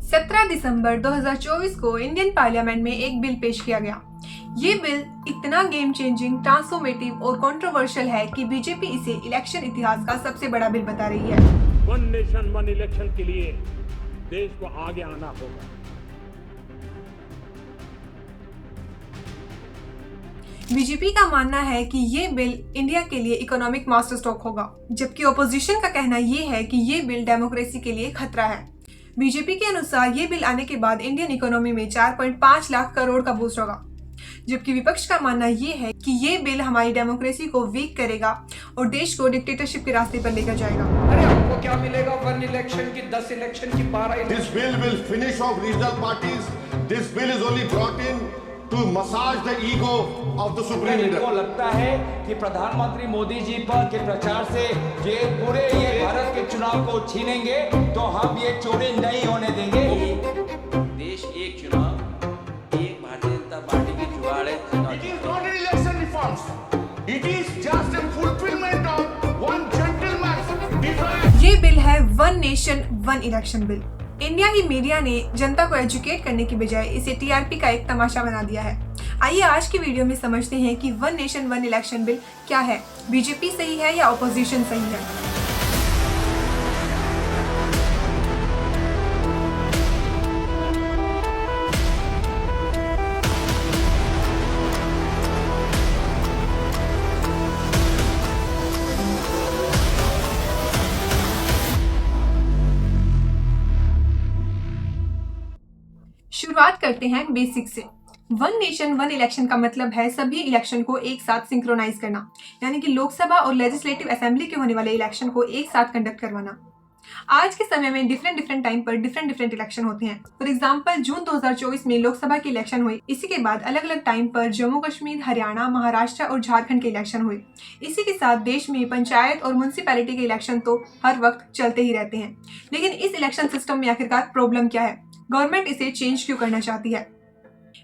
17 दिसंबर 2024 को Indian parliament में एक बिल पेश किया गया। ये बिल इतना गेम चेंजिंग, ट्रांसफॉर्मेटिव और कंट्रोवर्शियल है कि बीजेपी इसे इलेक्शन इतिहास का सबसे बड़ा बिल बता रही है। वन नेशन वन इलेक्शन के लिए देश को आगे आना होगा। बीजेपी का मानना है कि ये बिल इंडिया के लिए इकोनॉमिक मास्टर स्ट्रोक होगा, जबकि ऑपोजिशन का कहना ये है कि ये बिल डेमोक्रेसी के लिए खतरा है। बीजेपी के अनुसार ये बिल आने के बाद इंडियन इकोनॉमी में 4.5 लाख करोड़ का बूस्ट होगा, जबकि विपक्ष का मानना ये है कि ये बिल हमारी डेमोक्रेसी को वीक करेगा और देश को डिक्टेटरशिप के रास्ते पर लेकर जाएगा। अरे आपको क्या मिलेगा? 1 इलेक्शन की, 10 इलेक्शन की, 12 election. This bill will finish off regional parties. This bill is only brought in to massage the ego of the supreme leader. को लगता है कि प्रधानमंत्री मोदी जी पर के प्रचार से ये पूरे ये भारत के चुनाव को छीनेंगे, तो हम ये चोरी नहीं होने देंगे। देश एक चुनाव, एक भारतीय जनता पार्टी की जुगाड़ है। It is not an election reforms. It is just a fulfillment of one gentleman's desire. ये बिल है one nation one election bill. India की मीडिया ने जनता को एजुकेट करने की बजाय इसे टीआरपी का एक तमाशा बना दिया है। आइए आज की वीडियो में समझते हैं कि one nation one election bill क्या है, बीजेपी सही है या ऑपोजिशन सही है। शुरुआत करते हैं बेसिक से। वन नेशन वन इलेक्शन का मतलब है सभी इलेक्शन को एक साथ सिंक्रोनाइज करना, यानी कि लोकसभा और लेजिस्लेटिव असेंबली के होने वाले इलेक्शन को एक साथ कंडक्ट करवाना। आज के समय में डिफरेंट टाइम पर डिफरेंट इलेक्शन होते हैं। फॉर एग्जांपल जून 2024 में लोकसभा की इलेक्शन हुई। इसी के बाद अलग अलग टाइम पर जम्मू कश्मीर, हरियाणा, महाराष्ट्र और झारखंड के इलेक्शन हुए। इसी के साथ देश में पंचायत और म्यूनसिपैलिटी के इलेक्शन तो हर वक्त चलते ही रहते हैं। लेकिन इस इलेक्शन सिस्टम में आखिरकार प्रॉब्लम क्या है? गवर्नमेंट इसे चेंज क्यों करना चाहती है?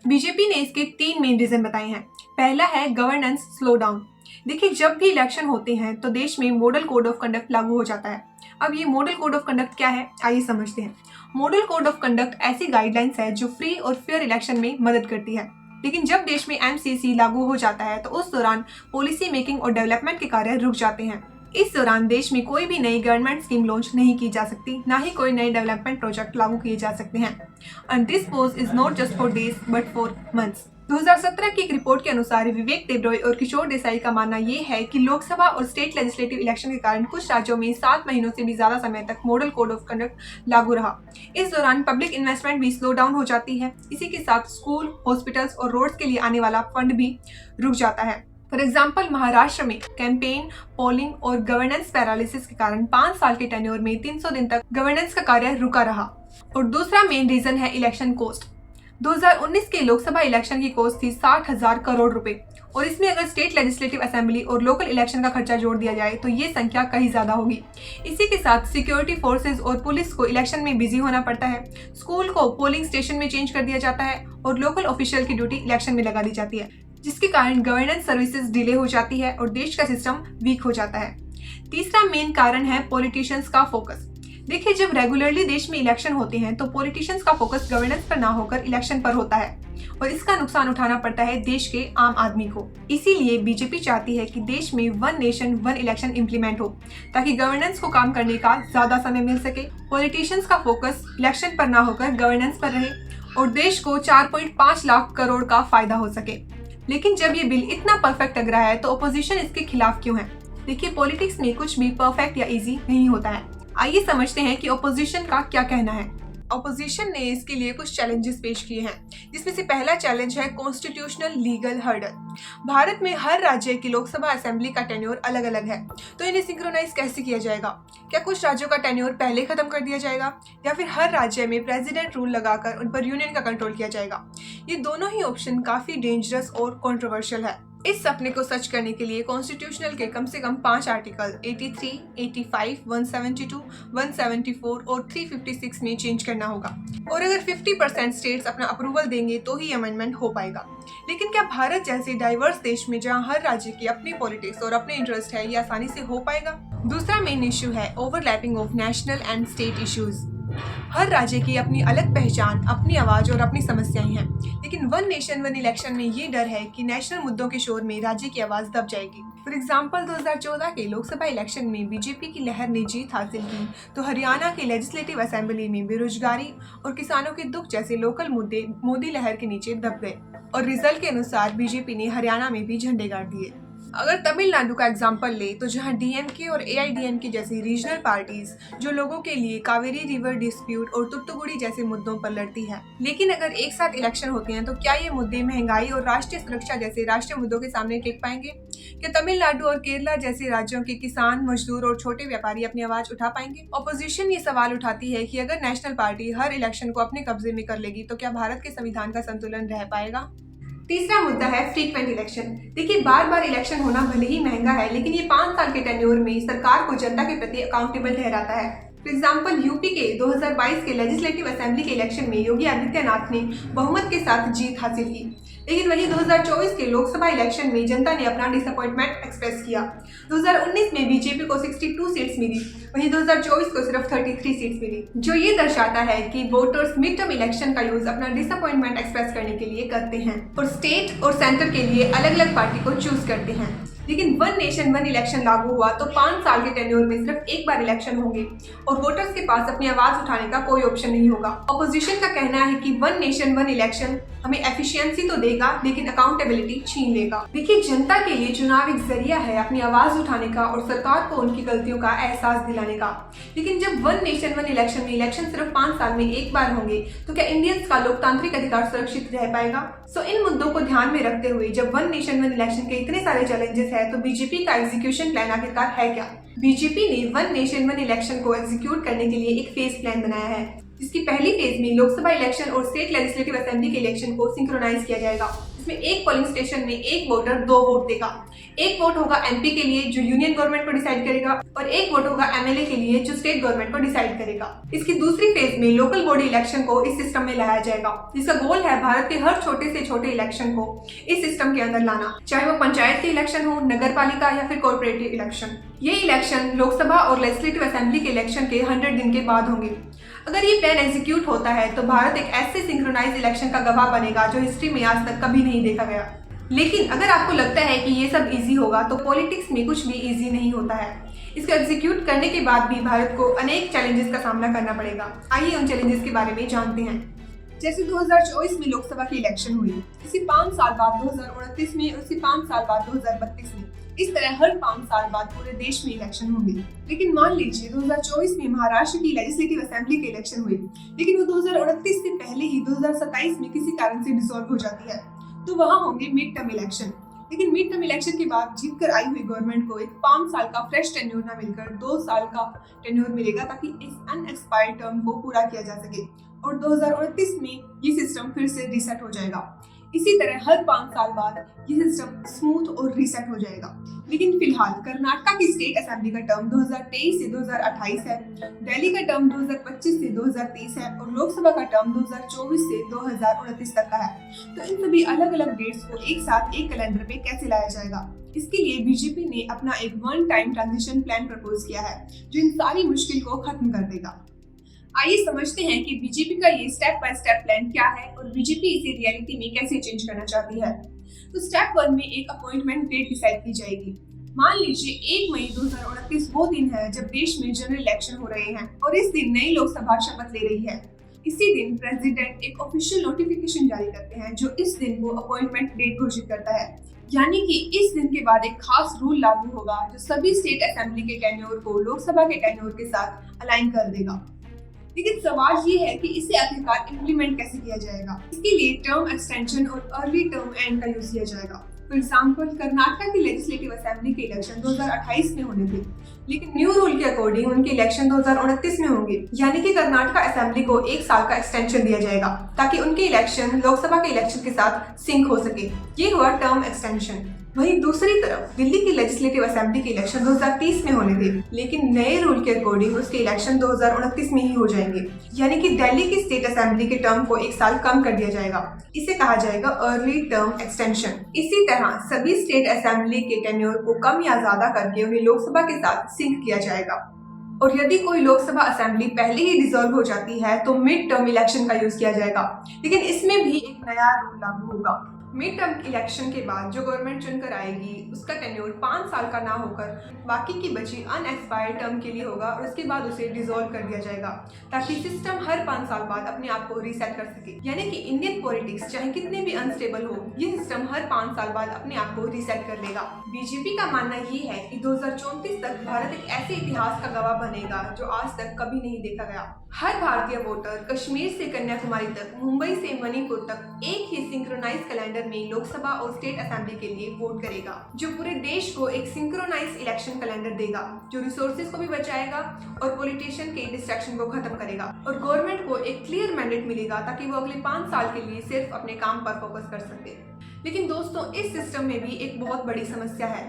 बीजेपी ने इसके 3 मेन रीजन बताए हैं। पहला है गवर्नेंस स्लो डाउन। देखिए, जब भी इलेक्शन होते हैं तो देश में मॉडल कोड ऑफ कंडक्ट लागू हो जाता है। अब ये मॉडल कोड ऑफ कंडक्ट क्या है, आइए समझते हैं। मॉडल कोड ऑफ कंडक्ट ऐसी गाइडलाइंस है जो फ्री और फेयर इलेक्शन में मदद करती है। लेकिन जब देश में एमसीसी लागू हो जाता है तो उस दौरान पॉलिसी मेकिंग और डेवलपमेंट के कार्य रुक जाते हैं। इस दौरान देश में कोई भी नई गवर्नमेंट स्कीम लॉन्च नहीं की जा सकती, ना ही कोई नए डेवलपमेंट प्रोजेक्ट लागू किए जा सकते हैं। And this pose is not just for days but for months. 2017 की एक रिपोर्ट के अनुसार विवेक देबरॉय और किशोर देसाई का मानना ये है कि लोकसभा और स्टेट लेजिस्लेटिव इलेक्शन के कारण कुछ राज्यों में 7 महीनों से भी ज्यादा समय तक मॉडल कोड ऑफ कंडक्ट लागू रहा। इस दौरान पब्लिक इन्वेस्टमेंट भी स्लो डाउन हो जाती है। इसी के साथ स्कूल, हॉस्पिटल्स और रोड्स के लिए आने वाला फंड भी रुक जाता है। फॉर एग्जाम्पल महाराष्ट्र में कैंपेन, पोलिंग और गवर्नेंस पैरालिसिस के कारण 5 साल के टेन्योर में 300 दिन तक गवर्नेंस का कार्य रुका रहा। और दूसरा मेन रीजन है इलेक्शन कॉस्ट। 2019 के लोकसभा इलेक्शन की कॉस्ट थी 60,000 करोड़ रुपए, और इसमें अगर स्टेट लेजिस्लेटिव असेंबली और लोकल इलेक्शन का खर्चा जोड़ दिया जाए तो ये संख्या कहीं ज्यादा होगी। इसी के साथ सिक्योरिटी फोर्सेज और पुलिस को इलेक्शन में बिजी होना पड़ता है, स्कूल को पोलिंग स्टेशन में चेंज कर दिया जाता है और लोकल ऑफिशियल की ड्यूटी इलेक्शन में लगा दी जाती है, जिसके कारण गवर्नेंस सर्विसेज डिले हो जाती है और देश का सिस्टम वीक हो जाता है। तीसरा मेन कारण है पॉलिटिशियंस का फोकस। देखिए, जब रेगुलरली देश में इलेक्शन होते हैं तो पॉलिटिशियंस का फोकस गवर्नेंस पर ना होकर इलेक्शन पर होता है और इसका नुकसान उठाना पड़ता है देश के आम आदमी को। इसीलिए बीजेपी चाहती है कि देश में one nation one election implement हो, ताकि गवर्नेंस को काम करने का ज्यादा समय मिल सके, पॉलिटिशियंस का फोकस इलेक्शन पर ना होकर गवर्नेंस पर रहे और देश को 4.5 लाख करोड़ का फायदा हो सके। लेकिन जब ये बिल इतना परफेक्ट लग रहा है तो ऑपोजिशन इसके खिलाफ क्यों है? देखिए, पॉलिटिक्स में कुछ भी परफेक्ट या इजी नहीं होता है। आइए समझते हैं कि ऑपोजिशन का क्या कहना है। ऑपोजिशन ने इसके लिए कुछ चैलेंजेस पेश किए हैं, जिसमें से पहला चैलेंज है कॉन्स्टिट्यूशनल लीगल हर्डल। भारत में हर राज्य की लोकसभा असेंबली का टेन्योर अलग अलग है, तो इन्हें सिंक्रोनाइज कैसे किया जाएगा? क्या कुछ राज्यों का टेन्योर पहले खत्म कर दिया जाएगा या फिर हर राज्य में प्रेसिडेंट रूल लगाकर उन पर यूनियन का कंट्रोल किया जाएगा? ये दोनों ही ऑप्शन काफी डेंजरस और कंट्रोवर्शियल है। इस सपने को सच करने के लिए कॉन्स्टिट्यूशनल के कम से कम 5 आर्टिकल 83, 85, 172, 174 और 356 में चेंज करना होगा, और अगर 50% स्टेट्स अपना अप्रूवल देंगे तो ही अमेंडमेंट हो पाएगा। लेकिन क्या भारत जैसे डाइवर्स देश में जहां हर राज्य की अपनी पॉलिटिक्स और अपने इंटरेस्ट है, ये आसानी से हो पाएगा? दूसरा मेन इश्यू है overlapping of national and state issues. हर राज्य की अपनी अलग पहचान, अपनी आवाज और अपनी समस्याएं हैं, लेकिन वन नेशन वन इलेक्शन में ये डर है कि नेशनल मुद्दों के शोर में राज्य की आवाज दब जाएगी। फॉर एग्जाम्पल 2014 के लोकसभा इलेक्शन में बीजेपी की लहर ने जीत हासिल की, तो हरियाणा के लेजिस्लेटिव असेंबली में बेरोजगारी और किसानों के दुख जैसे लोकल मुद्दे मोदी लहर के नीचे दब गए और रिजल्ट के अनुसार बीजेपी ने हरियाणा में भी झंडे गाड़ दिए। अगर तमिलनाडु का एग्जाम्पल ले तो जहां डीएमके और एआईडीएमके जैसी रीजनल पार्टीज जो लोगों के लिए कावेरी रिवर डिस्प्यूट और तुत्तुकुड़ी जैसे मुद्दों पर लड़ती है, लेकिन अगर एक साथ इलेक्शन होते हैं तो क्या ये मुद्दे महंगाई और राष्ट्रीय सुरक्षा जैसे राष्ट्रीय मुद्दों के सामने टिक पाएंगे? क्या तमिलनाडु और केरला जैसे राज्यों के किसान, मजदूर और छोटे व्यापारी अपनी आवाज उठा पाएंगे? ऑपोजिशन ये सवाल उठाती है कि अगर नेशनल पार्टी हर इलेक्शन को अपने कब्जे में कर लेगी तो क्या भारत के संविधान का संतुलन रह पाएगा? तीसरा मुद्दा है फ्रीक्वेंट इलेक्शन। देखिए, बार बार इलेक्शन होना भले ही महंगा है, लेकिन ये 5 साल के टेन्योर में सरकार को जनता के प्रति अकाउंटेबल ठहराता है। फॉर एग्जाम्पल यूपी के 2022 के लेजिस्लेटिव असेंबली के इलेक्शन में योगी आदित्यनाथ ने बहुमत के साथ जीत हासिल की, लेकिन वहीं 2024 के लोकसभा इलेक्शन में जनता ने अपना डिसअपॉइंटमेंट एक्सप्रेस किया। 2019 में बीजेपी को 62 सीट्स मिली, वहीं 2024 को सिर्फ 33 सीट्स मिली, जो ये दर्शाता है कि वोटर्स मिड टर्म इलेक्शन का यूज अपना डिसअपॉइंटमेंट एक्सप्रेस करने के लिए करते हैं और स्टेट और सेंटर के लिए अलग अलग पार्टी को चूज करते हैं। लेकिन वन नेशन वन इलेक्शन लागू हुआ तो 5 साल के टेन्योर में सिर्फ एक बार इलेक्शन होंगे और वोटर्स के पास अपनी आवाज उठाने का कोई ऑप्शन नहीं होगा। ऑपोजिशन का कहना है कि वन नेशन वन इलेक्शन हमें एफिशिएंसी तो देगा, लेकिन अकाउंटेबिलिटी छीन लेगा। देखिए, जनता के लिए चुनाव एक जरिया है अपनी आवाज उठाने का और सरकार को उनकी गलतियों का एहसास दिलाने का। लेकिन जब वन नेशन वन इलेक्शन में इलेक्शन सिर्फ 5 साल में एक बार होंगे तो क्या इंडियंस का लोकतांत्रिक अधिकार सुरक्षित रह पाएगा? सो इन मुद्दों को ध्यान में रखते हुए जब वन नेशन वन इलेक्शन के इतने सारे चैलेंजेस है तो बीजेपी का एग्जीक्यूशन प्लान आखिरकार है क्या? बीजेपी ने वन नेशन वन इलेक्शन को एग्जीक्यूट करने के लिए एक फेज प्लान बनाया है, जिसकी पहली फेज में लोकसभा इलेक्शन और स्टेट लेजिस्लेटिव असेंबली के इलेक्शन को सिंक्रोनाइज किया जाएगा। इसमें एक पोलिंग स्टेशन में एक वोटर 2 वोट देगा। एक वोट होगा एमपी के लिए जो यूनियन गवर्नमेंट को डिसाइड करेगा और एक वोट होगा एमएलए के लिए जो स्टेट गवर्नमेंट को डिसाइड करेगा। इसकी दूसरी फेज में लोकल बॉडी इलेक्शन को इस सिस्टम में लाया जाएगा, जिसका गोल है भारत के हर छोटे से छोटे इलेक्शन को इस सिस्टम के अंदर लाना, चाहे वो पंचायत के इलेक्शन हो, नगर पालिका या फिर कॉर्पोरेटिव इलेक्शन। ये इलेक्शन लोकसभा और लेजिस्लेटिव असेंबली के इलेक्शन के 100 दिन के बाद होंगे। अगर ये प्लान एग्जीक्यूट होता है तो भारत एक ऐसे सिंक्रोनाइज इलेक्शन का गवाह बनेगा जो हिस्ट्री में आज तक कभी नहीं देखा गया। लेकिन अगर आपको लगता है कि ये सब इजी होगा तो पॉलिटिक्स में कुछ भी इजी नहीं होता है। इसको एग्जीक्यूट करने के बाद भी भारत को अनेक चैलेंजेस का सामना करना पड़ेगा। आइए उन चैलेंजेस के बारे में जानते हैं। जैसे 2024 में लोकसभा की इलेक्शन हुई, इसी 5 साल बाद 2029 में, उसी 5 साल बाद 2032 में, इस तरह हर 5 साल बाद पूरे देश में इलेक्शन होंगे। लेकिन मान लीजिए 2024 में महाराष्ट्र की लेजिस्लेटिव असेंबली के इलेक्शन हुई, लेकिन वो 2029 से पहले ही 2027 में किसी कारण से डिसॉल्व हो जाती है, तो वहाँ होंगे मिड टर्म इलेक्शन। लेकिन मिड टर्म इलेक्शन के बाद जीतकर आई हुई गवर्नमेंट को एक 5 साल का फ्रेश टेन्योर ना मिलकर 2 साल का टेन्योर मिलेगा, ताकि इस अनएक्सपायर्ड टर्म को पूरा किया जा सके और 2029 में ये सिस्टम फिर से रीसेट हो जाएगा। इसी तरह हर 5 साल बाद ये सिस्टम स्मूथ और रीसेट हो जाएगा। लेकिन फिलहाल कर्नाटक की स्टेट असेंबली का टर्म 2023 से 2028 है, दिल्ली का टर्म 2025 से 2030 है और लोकसभा का टर्म 2024 से 2029 तक का है। तो इन सभी अलग अलग डेट्स को एक साथ एक कैलेंडर पे कैसे लाया जाएगा? इसके लिए बीजेपी ने अपना एक one time transition plan propose किया है, जो इन सारी मुश्किल को खत्म कर देगा। आइए समझते हैं कि बीजेपी का ये स्टेप बाय स्टेप प्लान क्या है और बीजेपी इसे रियलिटी में कैसे चेंज करना चाहती है। तो स्टेप 1 में एक अपॉइंटमेंट डेट डिसाइड की जाएगी। मान लीजिए 1 मई 2029 वो दिन है जब देश में जनरल इलेक्शन हो रहे हैं और इस दिन नई लोकसभा शपथ ले रही है। इसी दिन प्रेसिडेंट एक ऑफिशियल नोटिफिकेशन जारी करते हैं जो इस दिन को अपॉइंटमेंट डेट घोषित करता है। यानी कि इस दिन के बाद एक खास रूल लागू होगा जो सभी स्टेट असेंबली के टेन्योर को लोकसभा के टेन्योर के साथ अलाइन कर देगा। लेकिन सवाल ये है कि इसे आखिरकार इम्प्लीमेंट कैसे किया जाएगा। इसके लिए टर्म एक्सटेंशन और अर्ली टर्म एंड का यूज किया जाएगा। फॉर एग्जाम्पल कर्नाटक की लेजिस्लेटिव असेंबली के इलेक्शन 2028 में होने थे, लेकिन न्यू रूल के अकॉर्डिंग उनके इलेक्शन 2029 में होंगे। यानी कि कर्नाटक असेंबली को 1 साल का एक्सटेंशन दिया जाएगा ताकि उनके इलेक्शन लोकसभा के इलेक्शन के साथ सिंक हो सके। ये हुआ टर्म एक्सटेंशन। वहीं दूसरी तरफ दिल्ली की लेजिस्लेटिव असेंबली के इलेक्शन 2030 में होने थे, लेकिन नए रूल के अकॉर्डिंग उसके इलेक्शन 2029 में ही हो जाएंगे। यानी कि दिल्ली की स्टेट असेंबली के टर्म को 1 साल कम कर दिया जाएगा। इसे कहा जाएगा अर्ली टर्म एक्सटेंशन। इसी तरह सभी स्टेट असेंबली के टेन्योर को कम या ज्यादा करके उन्हें लोकसभा के साथ सिंक किया जाएगा। और यदि कोई लोकसभा असेंबली पहले ही डिसॉल्व हो जाती है तो मिड टर्म इलेक्शन का यूज किया जाएगा, लेकिन इसमें भी एक नया रूल लागू होगा। मिड टर्म इलेक्शन के बाद जो गवर्नमेंट चुनकर आएगी उसका टेन्योर 5 साल का ना होकर बाकी की बची अनएक्सपायर्ड टर्म के लिए होगा और उसके बाद उसे डिसॉल्व कर दिया जाएगा, ताकि सिस्टम हर 5 साल बाद अपने आप को रीसेट कर सके। यानी कि इंडियन पॉलिटिक्स चाहे कितने भी अनस्टेबल हो, ये सिस्टम हर 5 साल बाद अपने आप को रीसेट कर लेगा। बीजेपी का मानना ये है कि 2034 तक भारत एक ऐसे इतिहास का गवाह बनेगा जो आज तक कभी नहीं देखा गया। हर भारतीय वोटर कश्मीर से कन्याकुमारी तक, मुंबई से मणिपुर तक एक ही सिंक्रोनाइज कैलेंडर में लोकसभा और स्टेट असेंबली के लिए वोट करेगा, जो पूरे देश को एक सिंक्रोनाइज इलेक्शन कैलेंडर देगा, जो रिसोर्सेज को भी बचाएगा और पॉलिटिशियन के डिस्ट्रैक्शन को खत्म करेगा। और गवर्नमेंट को एक क्लियर मैंडेट मिलेगा ताकि वो अगले 5 साल के लिए सिर्फ अपने काम पर फोकस कर सके। लेकिन दोस्तों, इस सिस्टम में भी एक बहुत बड़ी समस्या है।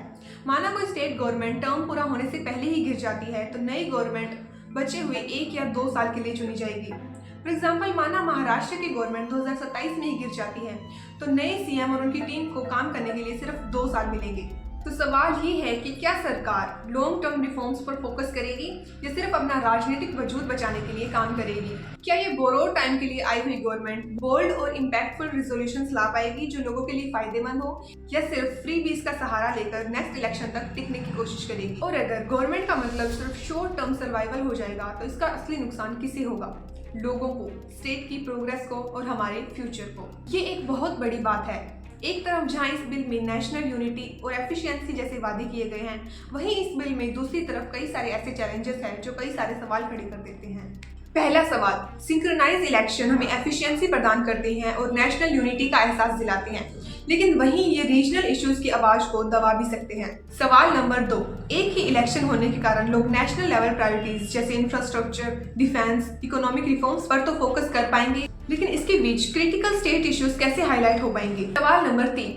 माना कोई स्टेट गवर्नमेंट टर्म पूरा होने से पहले ही गिर जाती है तो नई गवर्नमेंट बचे हुए 1 या 2 साल के लिए चुनी जाएगी। फॉर एग्जाम्पल, माना महाराष्ट्र की गवर्नमेंट 2027 में ही गिर जाती है तो नए सीएम और उनकी टीम को काम करने के लिए सिर्फ 2 साल मिलेंगे। तो सवाल ये है कि क्या सरकार लॉन्ग टर्म रिफॉर्म्स पर फोकस करेगी या सिर्फ अपना राजनीतिक वजूद बचाने के लिए काम करेगी? क्या ये बोरोड टाइम के लिए आई हुई गवर्नमेंट बोल्ड और इम्पैक्टफुल रिजोल्यूशंस ला पाएगी जो लोगों के लिए फायदेमंद हो, या सिर्फ फ्री बीज का सहारा लेकर नेक्स्ट इलेक्शन तक टिकने की कोशिश करेगी? और अगर गवर्नमेंट का मतलब सिर्फ शॉर्ट टर्म सर्वाइवल हो जाएगा तो इसका असली नुकसान किसे होगा? लोगों को, स्टेट की प्रोग्रेस को और हमारे फ्यूचर को। ये एक बहुत बड़ी बात है। एक तरफ जहां इस बिल में नेशनल यूनिटी और एफिशिएंसी जैसे वादे किए गए हैं, वहीं इस बिल में दूसरी तरफ कई सारे ऐसे चैलेंजेस हैं जो कई सारे सवाल खड़े कर देते हैं। पहला सवाल, सिंक्रोनाइज इलेक्शन हमें एफिशिएंसी प्रदान करते हैं और नेशनल यूनिटी का एहसास दिलाते हैं, लेकिन वहीं ये रीजनल इश्यूज की आवाज को दबा भी सकते हैं। सवाल नंबर 2, एक ही इलेक्शन होने के कारण लोग नेशनल लेवल प्रायोरिटीज जैसे इंफ्रास्ट्रक्चर, डिफेंस, इकोनॉमिक रिफॉर्म्स पर तो फोकस कर पाएंगे, लेकिन इसके बीच क्रिटिकल स्टेट इश्यूज कैसे हाईलाइट हो पाएंगे? सवाल नंबर 3,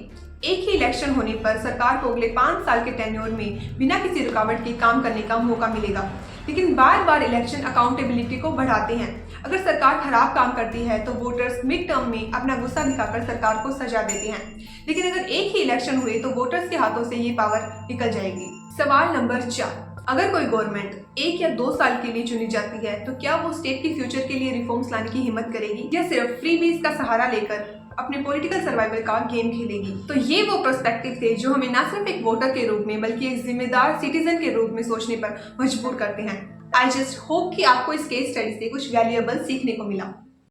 एक ही इलेक्शन होने पर सरकार को अगले 5 साल के टेन्योर में बिना किसी रुकावट के काम करने का मौका मिलेगा, लेकिन बार बार इलेक्शन अकाउंटेबिलिटी को बढ़ाते हैं। अगर सरकार खराब काम करती है तो वोटर्स मिड टर्म में अपना गुस्सा दिखाकर सरकार को सजा देते हैं, लेकिन अगर एक ही इलेक्शन हुए तो वोटर्स के हाथों से ये पावर निकल जाएगी। सवाल नंबर 4, अगर कोई गवर्नमेंट 1 या 2 साल के लिए चुनी जाती है तो क्या वो स्टेट के फ्यूचर के लिए रिफॉर्म्स लाने की हिम्मत करेगी या सिर्फ फ्री बीज का सहारा लेकर अपने पॉलिटिकल सर्वाइवल का गेम खेलेगी? तो ये वो पर्सपेक्टिव थे जो हमें न सिर्फ एक वोटर के रूप में बल्कि एक जिम्मेदार सिटीजन के रूप में सोचने पर मजबूर करते हैं। आई जस्ट होप कि आपको इस केस स्टडी से कुछ वैल्यूएबल सीखने को मिला।